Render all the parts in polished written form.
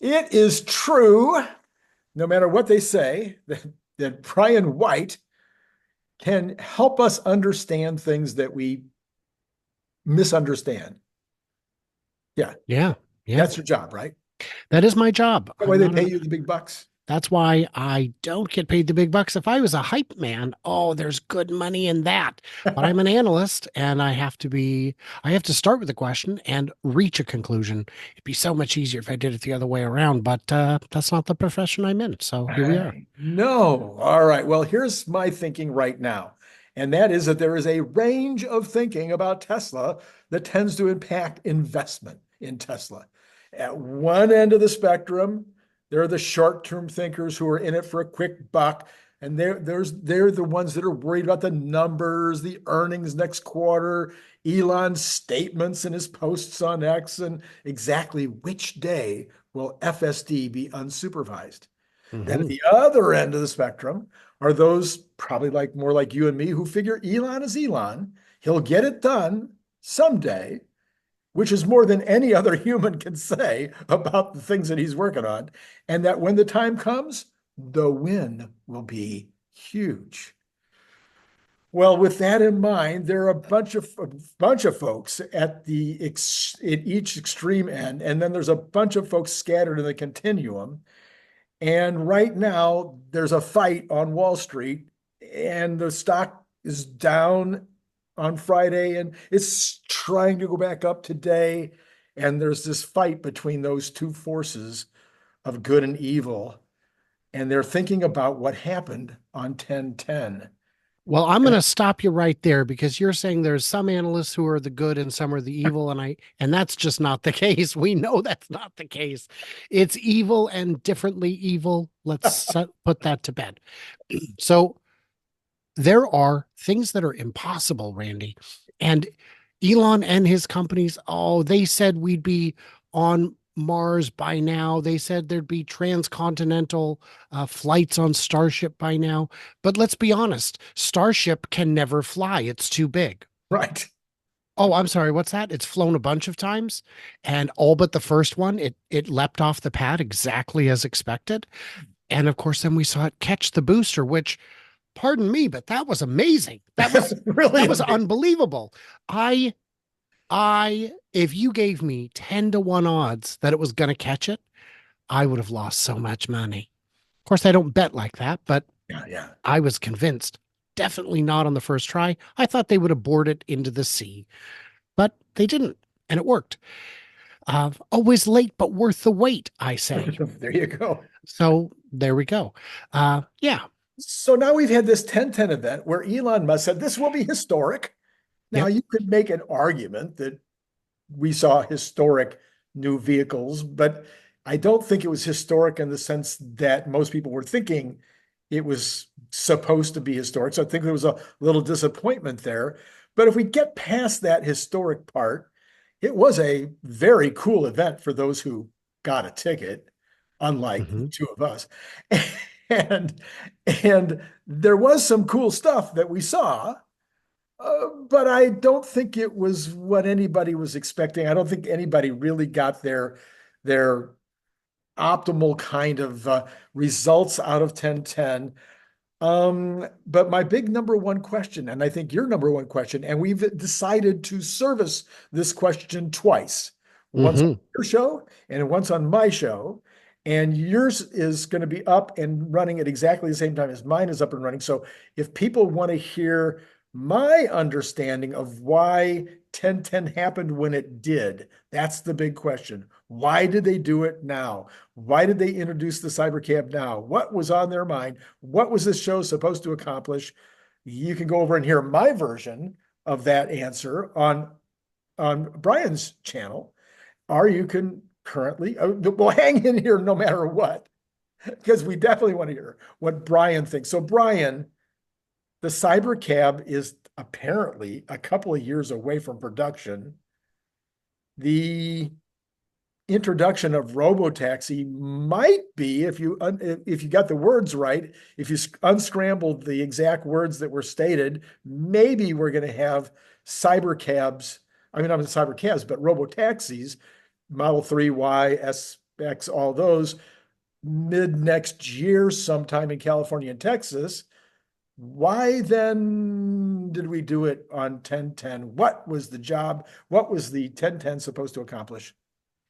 It is true, no matter what they say, that Brian White can help us understand things that we misunderstand. Yeah, Yeah, yeah. that's your job, right? That is my job. That way I'm they not pay an you the big bucks. That's why I don't get paid the big bucks. If I was a hype man, oh, there's good money in that. But I'm an analyst and I have to start with a question and reach a conclusion. It'd be so much easier if I did it the other way around, but that's not the profession I'm in. So here we are. No. All right. Well, here's my thinking right now. And that is that there is a range of thinking about Tesla that tends to impact investment in Tesla. At one end of the spectrum, there are the short-term thinkers who are in it for a quick buck. And they're the ones that are worried about the numbers, the earnings next quarter, Elon's statements and his posts on X, and exactly which day will FSD be unsupervised. Then at Hmm. the other end of the spectrum are those probably more like you and me who figure Elon is Elon. He'll get it done someday, which is more than any other human can say about the things that he's working on. And that when the time comes, the win will be huge. Well, with that in mind, there are a bunch of folks at each extreme end, and then there's a bunch of folks scattered in the continuum. And right now, there's a fight on Wall Street, and the stock is down on Friday, and it's trying to go back up today. And there's this fight between those two forces of good and evil. And they're thinking about what happened on 10/10. Well, I'm going to stop you right there because you're saying there's some analysts who are the good and some are the evil, and that's just not the case. We know that's not the case. It's evil and differently evil. Put that to bed. So there are things that are impossible, Randy. And Elon and his companies, oh, they said we'd be on Mars by now. They said there'd be transcontinental flights on Starship by now. But let's be honest, Starship can never fly. It's too big. Right. Oh, I'm sorry. What's that? It's flown a bunch of times, and all but the first one, it leapt off the pad exactly as expected. And of course, then we saw it catch the booster, which, pardon me, but that was amazing. Really That was amazing. unbelievable. I if you gave me 10-1 odds that it was going to catch it, I would have lost so much money. Of course, I don't bet like that, but Yeah, yeah. I was convinced. Definitely not on the first try. I thought they would abort it into the sea, but they didn't, and it worked. Always late, but worth the wait, I say. There you go. So there we go. Yeah. So now we've had this 10/10 event where Elon Musk said this will be historic. Now, Yep. you could make an argument that we saw historic new vehicles, but I don't think it was historic in the sense that most people were thinking it was supposed to be historic. So I think there was a little disappointment there. But if we get past that historic part, it was a very cool event for those who got a ticket, unlike the Hmm. two of us. And and there was some cool stuff that we saw, but I don't think it was what anybody was expecting. I don't think anybody really got their optimal kind of results out of 10/10. But my big number one question, and I think your number one question, and we've decided to service this question twice, once on Hmm. your show and once on my show. And yours is going to be up and running at exactly the same time as mine is up and running. So if people want to hear my understanding of why 10/10 happened when it did, that's the big question. Why did they do it now? Why did they introduce the cybercab now? What was on their mind? What was this show supposed to accomplish? You can go over and hear my version of that answer on Brian's channel, or you can currently, well, hang in here no matter what, because we definitely want to hear what Brian thinks. So, Brian, the cybercab is apparently a couple of years away from production. The introduction of robotaxi might be, if you got the words right, if you unscrambled the exact words that were stated, maybe we're going to have cybercabs. I mean, not cybercabs, but robotaxis, Model 3, Y, S, expects all those mid next year, sometime in California and Texas. Why then did we do it on 1010? What was the job? What was the 1010 supposed to accomplish?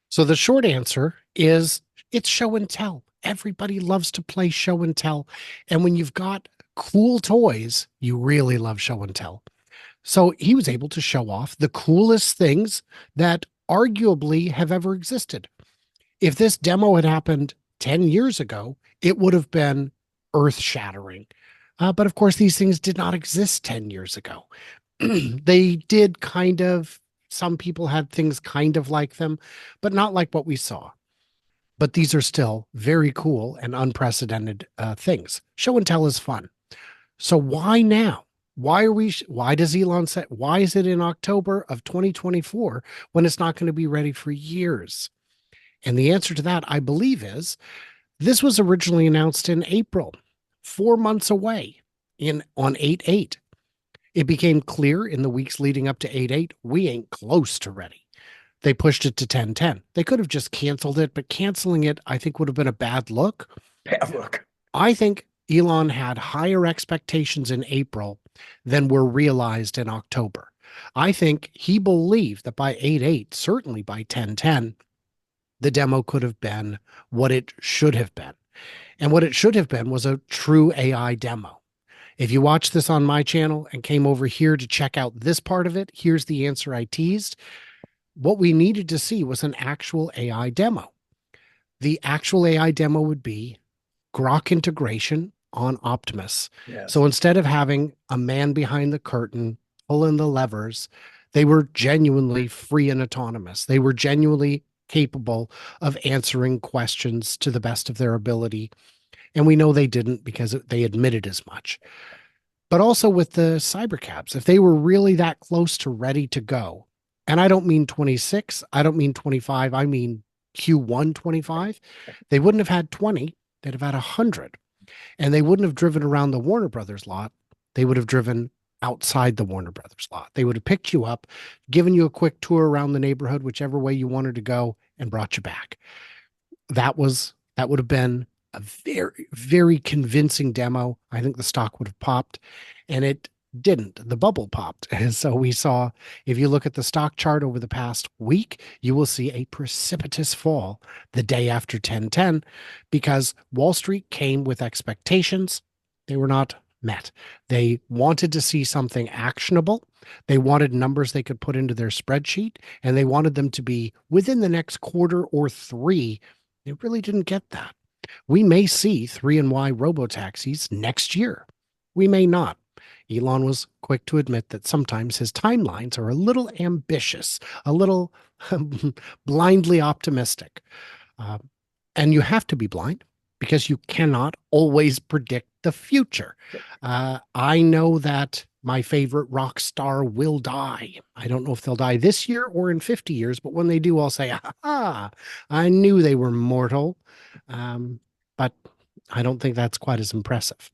So the short answer is it's show and tell. Everybody loves to play show and tell. And when you've got cool toys, you really love show and tell. So he was able to show off the coolest things that arguably have ever existed. If this demo had happened 10 years ago, it would have been earth shattering. But of course, these things did not exist 10 years ago. They did kind of, some people had things kind of like them, but not like what we saw. But these are still very cool and unprecedented things. Show and tell is fun. So why now? Why does Elon say, why is it in October of 2024 when it's not going to be ready for years? And the answer to that, I believe, is this was originally announced in April, 4 months away on 8/8. It became clear in the weeks leading up to 8/8, we ain't close to ready. They pushed it to 10/10. They could have just canceled it, but canceling it, I think, would have been a bad look. Bad look. I think Elon had higher expectations in April than were realized in October. I think he believed that by 8/8, certainly by 10/10, the demo could have been what it should have been. And what it should have been was a true AI demo. If you watch this on my channel and came over here to check out this part of it, here's the answer I teased. What we needed to see was an actual AI demo. The actual AI demo would be Grok integration on Optimus. Yes. So instead of having a man behind the curtain pulling the levers, they were genuinely free and autonomous. They were genuinely capable of answering questions to the best of their ability. And we know they didn't because they admitted as much. But also with the cybercabs, if they were really that close to ready to go, and I don't mean 26, I don't mean 25, I mean Q1 25, they wouldn't have had 20, they'd have had 100. And they wouldn't have driven around the Warner Brothers lot. They would have driven outside the Warner Brothers lot. They would have picked you up, given you a quick tour around the neighborhood, whichever way you wanted to go, and brought you back. That would have been a very, very convincing demo. I think the stock would have popped, and it didn't. The bubble popped. And so we saw, if you look at the stock chart over the past week, you will see a precipitous fall the day after 10/10 because Wall Street came with expectations. They were not met. They wanted to see something actionable. They wanted numbers they could put into their spreadsheet, and they wanted them to be within the next quarter or three. They really didn't get that. We may see 3 and Y robotaxis next year. We may not. Elon was quick to admit that sometimes his timelines are a little ambitious, a little blindly optimistic. And you have to be blind because you cannot always predict the future. I know that my favorite rock star will die. I don't know if they'll die this year or in 50 years, but when they do, I'll say, ah, I knew they were mortal. But I don't think that's quite as impressive.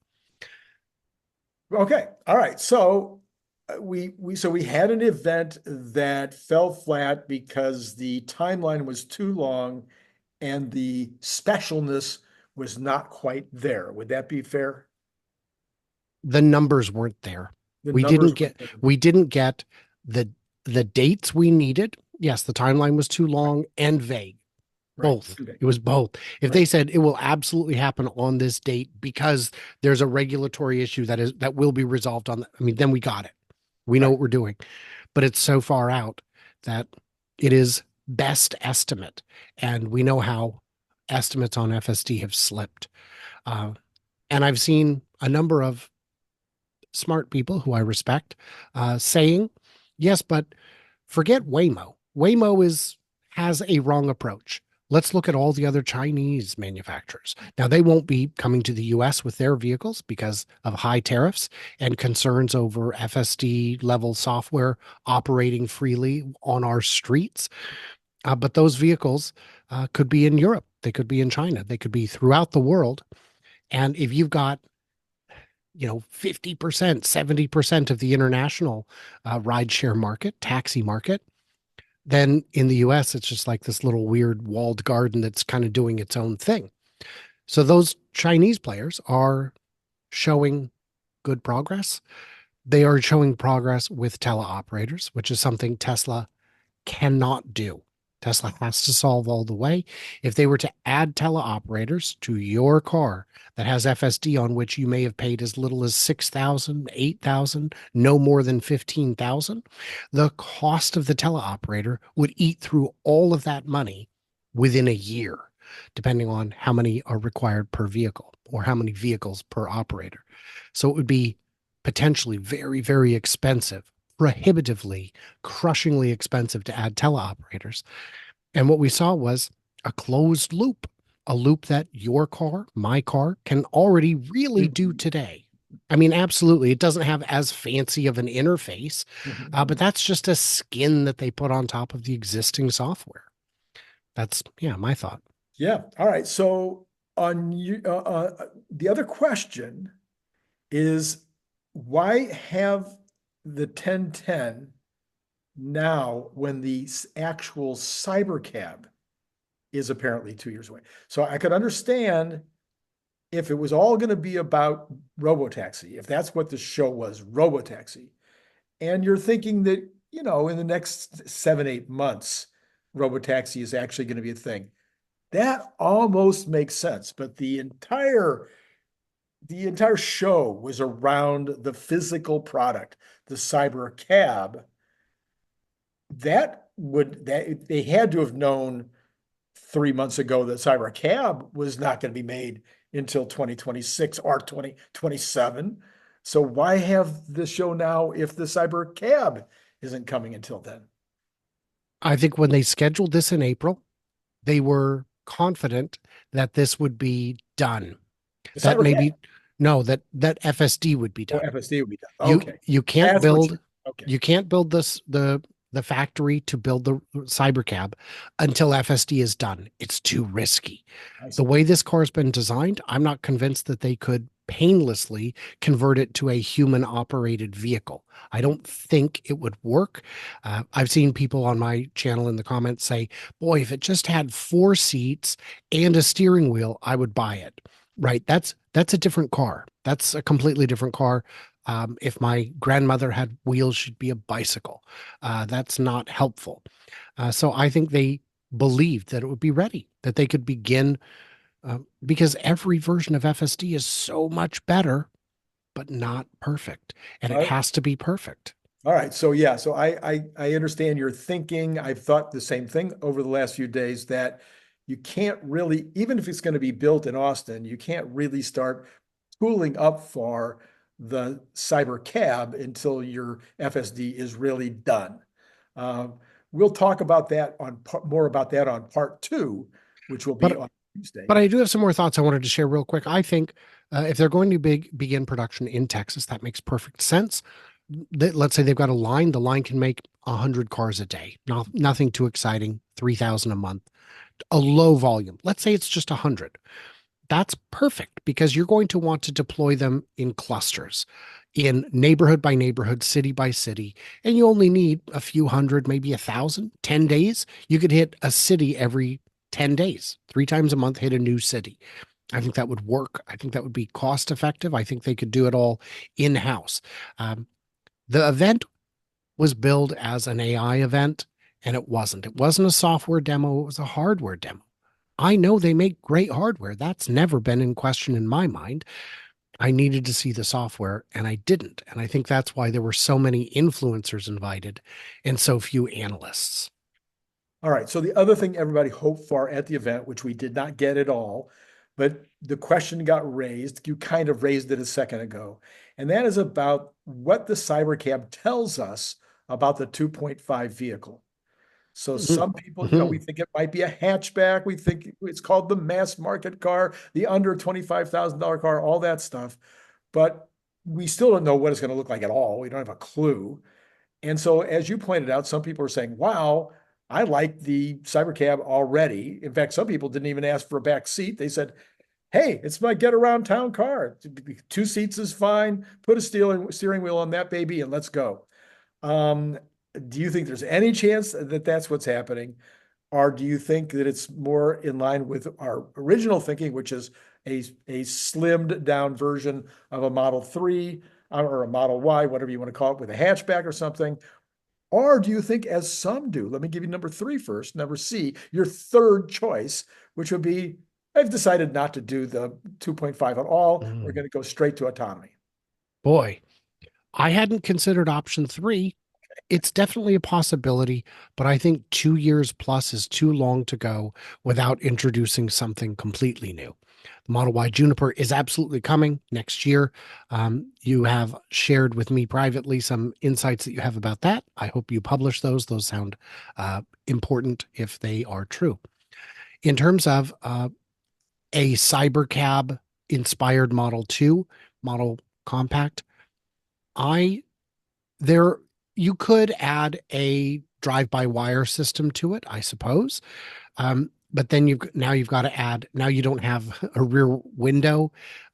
Okay. All right. So we had an event that fell flat because the timeline was too long and the specialness was not quite there. Would that be fair? The numbers weren't there. We didn't get the dates we needed. Yes, the timeline was too long and vague. Both. Right. It was both. If they said it will absolutely happen on this date because there's a regulatory issue that will be resolved on, then we got it. We know what we're doing. But it's so far out that it is best estimate. And we know how estimates on FSD have slipped. And I've seen a number of smart people who I respect saying, yes, but forget Waymo. Waymo has a wrong approach. Let's look at all the other Chinese manufacturers. Now, they won't be coming to the US with their vehicles because of high tariffs and concerns over FSD level software operating freely on our streets. But those vehicles could be in Europe. They could be in China. They could be throughout the world. And if you've got 50%, 70% of the international rideshare market, taxi market, Then in the US, it's just like this little weird walled garden that's kind of doing its own thing. So those Chinese players are showing good progress. They are showing progress with teleoperators, which is something Tesla cannot do. Tesla has to solve all the way. If they were to add teleoperators to your car that has FSD on which you may have paid as little as 6,000, 8,000, no more than 15,000, the cost of the teleoperator would eat through all of that money within a year, depending on how many are required per vehicle or how many vehicles per operator. So it would be potentially very, very expensive, prohibitively, crushingly expensive to add teleoperators. And what we saw was a closed loop, a loop that your car, my car, can already really do Mhm. today. I mean, absolutely. It doesn't have as fancy of an interface, but Mhm. that's just a skin that they put on top of the existing software. That's, yeah, my thought. Yeah. All right. So on you, the other question is why have the 1010 now when the actual cyber cab is apparently 2 years away? So I could understand if it was all going to be about robotaxi, if that's what the show was, robotaxi, and you're thinking that, in the next 7, 8 months, robotaxi is actually going to be a thing. That almost makes sense, but the entire show was around the physical product, the cyber cab. That they had to have known 3 months ago that cyber cab was not going to be made until 2026 or 2027. So why have the show now if the cyber cab isn't coming until then? I think when they scheduled this in April, they were confident that this would be done. The That cyber cab maybe no, that FSD would be or done. FSD would be done. You Okay. you can't That's what build you, okay. you can't build this the factory to build the cybercab until FSD is done. It's too risky. I The see. way this car has been designed, I'm not convinced that they could painlessly convert it to a human operated vehicle. I don't think it would work. I've seen people on my channel in the comments say, boy, if it just had 4 seats and a steering wheel, I would buy it. Right. That's a different car. That's a completely different car. If my grandmother had wheels, she'd be a bicycle. That's not helpful. So I think they believed that it would be ready, that they could begin, because every version of FSD is so much better, but not perfect. And it All right. has to be perfect. All right. So yeah, so I understand your thinking. I've thought the same thing over the last few days that you can't really, even if it's going to be built in Austin, you can't really start tooling up for the cyber cab until your FSD is really done. Um, we'll talk about that more about that on part two, which will be But on Tuesday. but I do have some more thoughts I wanted to share real quick. I think if they're going to begin production in Texas, that makes perfect sense. Let's say they've got a line. The line can make 100 cars a day. Nothing too exciting. 3,000 a month. A low volume. Let's say it's just 100. That's perfect because you're going to want to deploy them in clusters, in neighborhood by neighborhood, city by city, and you only need a few hundred, maybe 1,000. 10 days, you could hit a city every 10 days, 3 times a month, hit a new city. I think that would work. I think that would be cost effective. I think they could do it all in house. Um, the event was billed as an AI event, and it wasn't. It wasn't a software demo, it was a hardware demo. I know they make great hardware. That's never been in question in my mind. I needed to see the software and I didn't. And I think that's why there were so many influencers invited and so few analysts. All right. So the other thing everybody hoped for at the event, which we did not get at all, but the question got raised. You kind of raised it a second ago, and that is about what the cybercab tells us about the 2.5 vehicle. So some people, we Mhm. think it might be a hatchback. We think it's called the mass market car, the under $25,000 car, all that stuff. But we still don't know what it's going to look like at all. We don't have a clue. And so, as you pointed out, some people are saying, wow, I like the Cybercab already. In fact, some people didn't even ask for a back seat. They said, hey, it's my get around town car. 2 seats is fine. Put a steering wheel on that baby and let's go. Um, Do you think there's any chance that that's what's happening? Or do you think that it's more in line with our original thinking, which is a slimmed down version of a Model 3 or a Model Y, whatever you want to call it, with a hatchback or something? Or do you think, as some do, let me give you number three first, number C, your third choice, which would be, I've decided not to do the 2.5 at all. We're Mm. going to go straight to autonomy. Boy, I hadn't considered option three. It's definitely a possibility, but I think 2 years plus is too long to go without introducing something completely new. The Model Y Juniper is absolutely coming next year. You have shared with me privately some insights that you have about that. I hope you publish those. Those sound important if they are true. In terms of a cybercab inspired Model 2, Model Compact, I there you could add a drive-by-wire system to it, I suppose. But then you've got to add, now you don't have a rear window.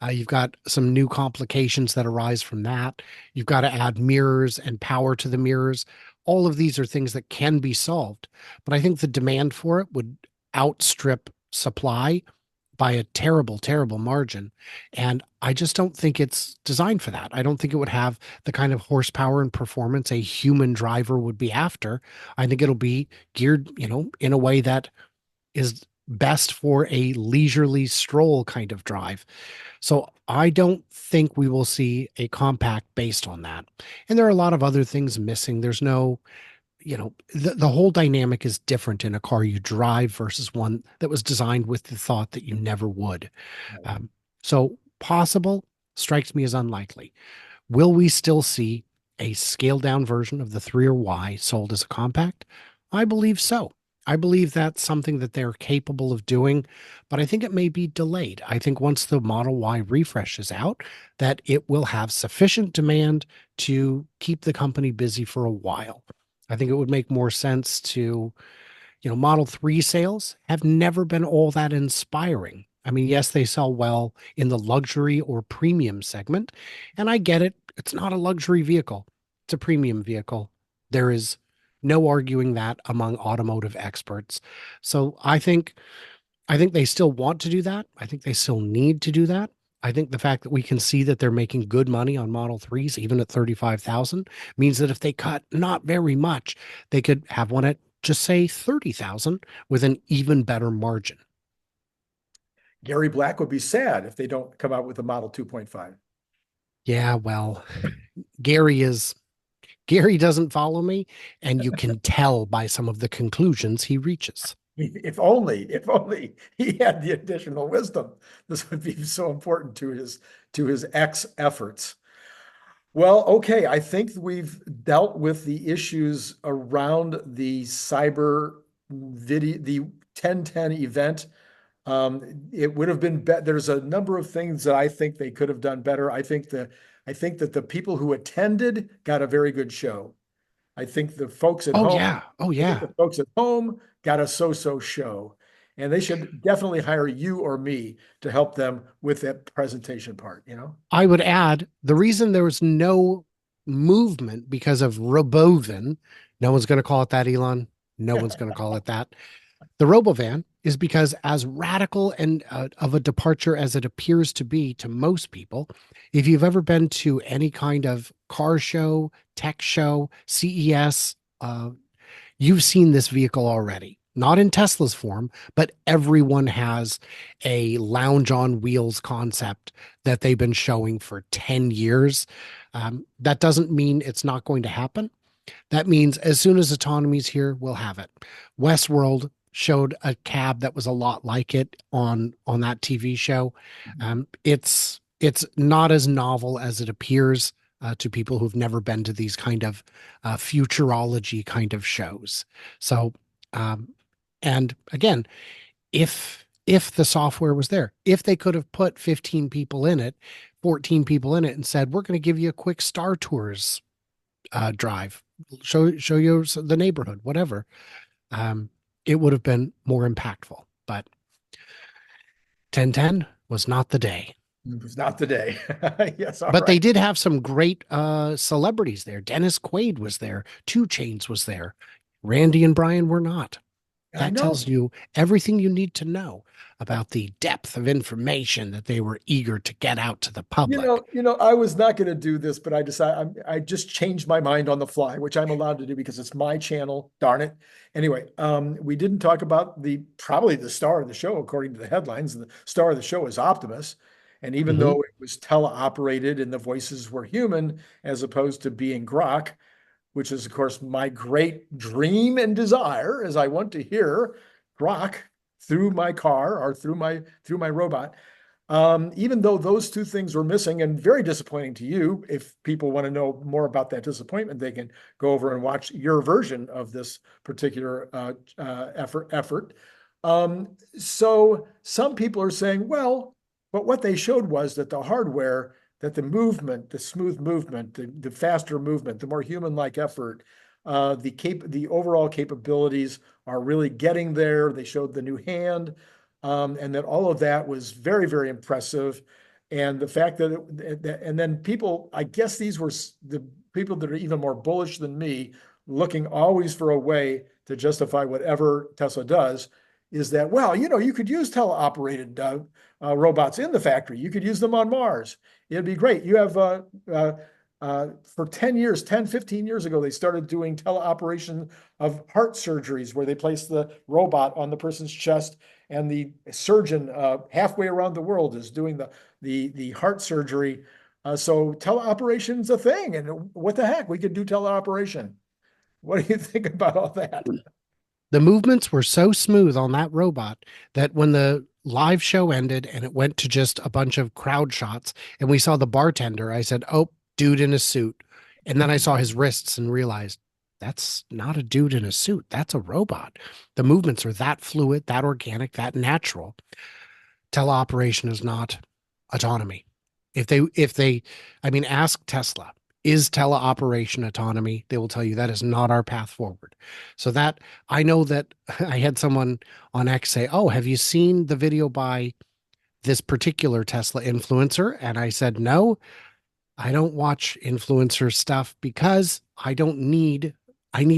You've got some new complications that arise from that. You've got to add mirrors and power to the mirrors. All of these are things that can be solved, but I think the demand for it would outstrip supply by a terrible, terrible margin. And I just don't think it's designed for that. I don't think it would have the kind of horsepower and performance a human driver would be after. I think it'll be geared, in a way that is best for a leisurely stroll kind of drive. So I don't think we will see a compact based on that. And there are a lot of other things missing. There's no, the whole dynamic is different in a car you drive versus one that was designed with the thought that you never would. Right. So possible strikes me as unlikely. Will we still see a scaled down version of the 3 or Y sold as a compact? I believe so. I believe that's something that they're capable of doing, but I think it may be delayed. I think once the Model Y refresh is out, that it will have sufficient demand to keep the company busy for a while. I think it would make more sense to, Model 3 sales have never been all that inspiring. I mean, yes, they sell well in the luxury or premium segment, and I get it. It's not a luxury vehicle, it's a premium vehicle. There is no arguing that among automotive experts. So I think they still want to do that. I think they still need to do that. I think the fact that we can see that they're making good money on Model 3s, even at 35,000, means that if they cut not very much, they could have one at just say 30,000 with an even better margin. Gary Black would be sad if they don't come out with a Model 2.5. Yeah, well, Gary is Gary doesn't follow me, and you can tell by some of the conclusions he reaches. If only he had the additional wisdom, this would be so important to his X efforts. Well, okay, I think we've dealt with the issues around the cyber video, the 1010 event. It would have been better. There's a number of things that I think they could have done better. I think that the people who attended got a very good show. I think the folks at Oh home, yeah. Oh I think yeah. the folks at home got a so-so show. And they should definitely hire you or me to help them with that presentation part. I would add the reason there was no movement because of Robovan. No one's going to call it that, Elon. No one's going to call it that. The Robovan is because, as radical and of a departure as it appears to be to most people, if you've ever been to any kind of car show, tech show, CES, you've seen this vehicle already. Not in Tesla's form, but everyone has a lounge on wheels concept that they've been showing for 10 years. That doesn't mean it's not going to happen. That means as soon as autonomy's here, we'll have it. Westworld showed a cab that was a lot like it on that TV show. It's not as novel as it appears to people who've never been to these kind of futurology kind of shows. So, and again, if the software was there, if they could have put 15 people in it, 14 people in it, and said, "We're going to give you a quick Star Tours drive, show you the neighborhood, whatever," it would have been more impactful. But 1010 was not the day. It's not today. Yes, all But right. they did have some great celebrities there. Dennis Quaid was there. 2 Chainz was there. Randy and Brian were not. I That know. tells you everything you need to know about the depth of information that they were eager to get out to the public. I was not going to do this, but I just changed my mind on the fly, which I'm allowed to do because it's my channel. Darn it. Anyway, we didn't talk about probably the star of the show, according to the headlines. The star of the show is Optimus. And even Hmm. though it was teleoperated and the voices were human as opposed to being Grok, which is, of course, my great dream and desire, as I want to hear Grok through my car or through my robot. Even though those two things were missing and very disappointing to you, if people want to know more about that disappointment, they can go over and watch your version of this particular effort. So some people are saying, well, but what they showed was that the hardware, that the movement, the smooth movement, the faster movement, the more human-like effort, the overall capabilities are really getting there. They showed the new hand, and that all of that was very, very impressive. And the fact and then people, I guess these were the people that are even more bullish than me, looking always for a way to justify whatever Tesla does, is that, well, you could use teleoperated robots in the factory. You could use them on Mars. It'd be great. You have for 10 years, 10, 15 years ago, they started doing teleoperation of heart surgeries where they place the robot on the person's chest and the surgeon halfway around the world is doing the heart surgery. So teleoperation's a thing. And what the heck? We could do teleoperation. What do you think about all that? The movements were so smooth on that robot that when the live show ended and it went to just a bunch of crowd shots and we saw the bartender, I said, "Oh, dude in a suit." And then I saw his wrists and realized that's not a dude in a suit. That's a robot. The movements are that fluid, that organic, that natural. Teleoperation is not autonomy. I mean, ask Tesla, is teleoperation autonomy? They will tell you that is not our path forward. So that I know that I had someone on X say, "Oh, have you seen the video by this particular Tesla influencer?" And I said, "No, I don't watch influencer stuff because I need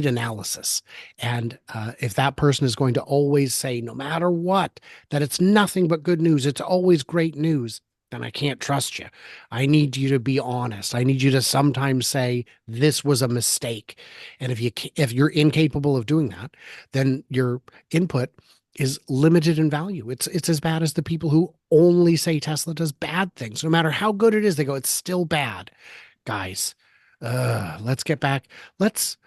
analysis. And if that person is going to always say, no matter what, that it's nothing but good news, it's always great news, then I can't trust you. I need you to be honest. I need you to sometimes say this was a mistake. And if you're incapable of doing that, then your input is limited in value. It's as bad as the people who only say Tesla does bad things. No matter how good it is, they go, it's still bad. Guys, let's get back. Let's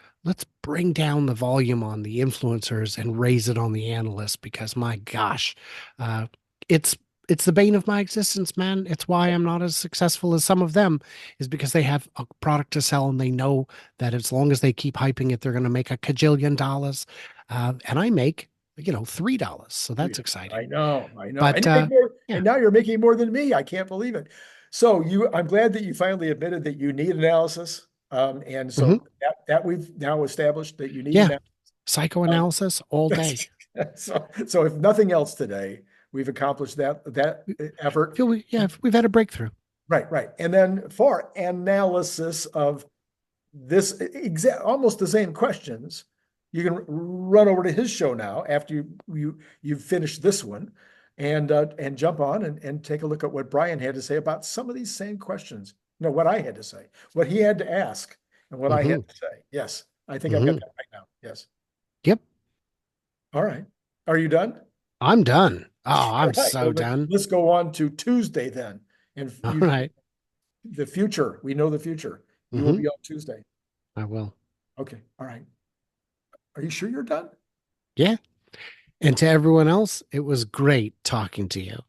bring down the volume on the influencers and raise it on the analysts because my gosh, uh, it's it's the bane of my existence, man. It's why I'm not as successful as some of them, is because they have a product to sell and they know that as long as they keep hyping it, they're going to make $1 kajillion. And I make, $3. So that's exciting. I know, I know. And But you make more, yeah. and now you're making more than me. I can't believe it. So I'm glad that you finally admitted that you need analysis. And Mhm. so that we've now established that you need Yeah. analysis. Um, Psychoanalysis all day. so if nothing else today, we've accomplished that effort. Yeah, we've had a breakthrough. Right, right. And then for analysis of this almost the same questions, you can run over to his show now after you've finished this one, and jump on and take a look at what Brian had to say about some of these same questions. No, what I had to say, what he had to ask, and what I Hmm. had to say. Yes, I think I've got Hmm. that right now. Yes. Yep. All right. Are you done? I'm done. Oh, All I'm right. so Well, done. let's go on to Tuesday then. And All right. the future. We know the future. You will Hmm. be on Tuesday. I will. Okay. All right. Are you sure you're done? Yeah. And to everyone else, it was great talking to you.